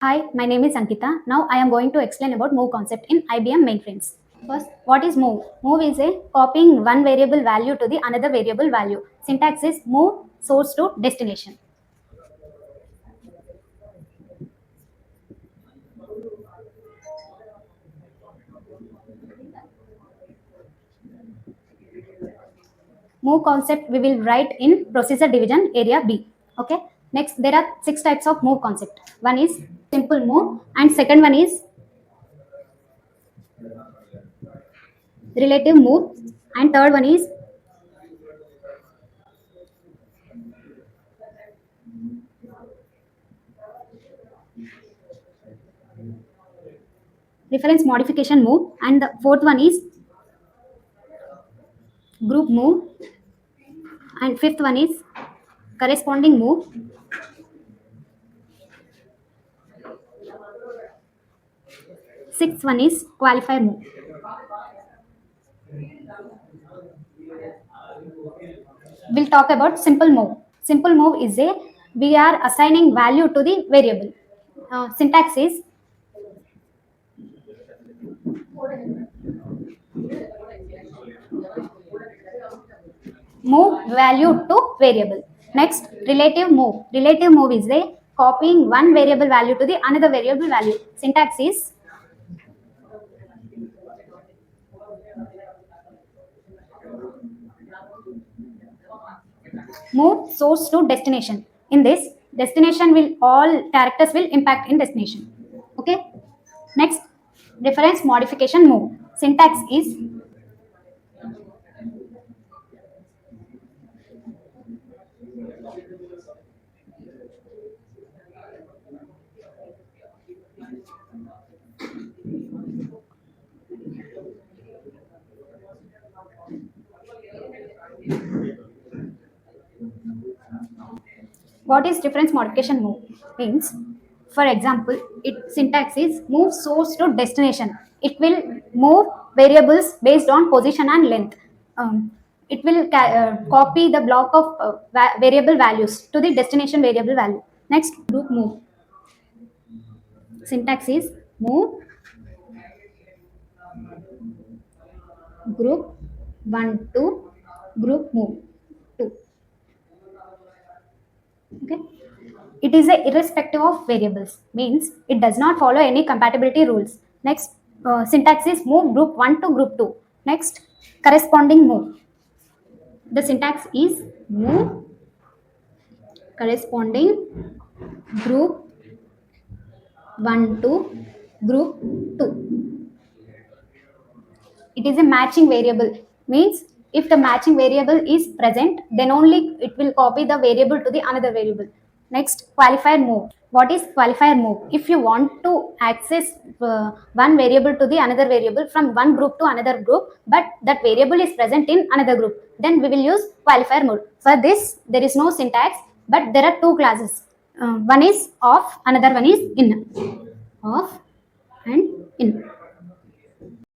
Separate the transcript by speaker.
Speaker 1: Hi, my name is Ankita. Now I am going to explain about move concept in IBM Mainframes. First, what is move? Move is a copying one variable value to the another variable value. Syntax is move source to destination. Move concept we will write in procedure division area B. Okay. Next, there are 6 types of move concept. One is simple move, and second one is relative move, and third one is reference modification move, and the fourth one is group move, and fifth one is corresponding move. Sixth one is qualifier move. We'll talk about simple move. Simple move is a we are assigning value to the variable. Syntax is move value to variable. Next, relative move. Relative move is a copying one variable value to the another variable value. Syntax is move source to destination. In this, destination will all characters will impact in destination. Okay. Next, reference modification move. Syntax is what is reference modification move? Means, for example, it syntax is move source to destination. It will move variables based on position and length. It will copy the block of variable values to the destination variable value. Next, group move. Syntax is move group 1 to group move 2. Okay. It is a irrespective of variables, means it does not follow any compatibility rules. Next, syntax is move group 1 to group 2. Next, corresponding move. The syntax is move corresponding group 1 to group 2. It is a matching variable, means if the matching variable is present, then only it will copy the variable to the another variable. Next, qualifier move. What is qualifier move? If you want to access one variable to the another variable from one group to another group, but that variable is present in another group, then we will use qualifier mode. For this, there is no syntax, but there are two classes. One is off, another one is in. Off and in.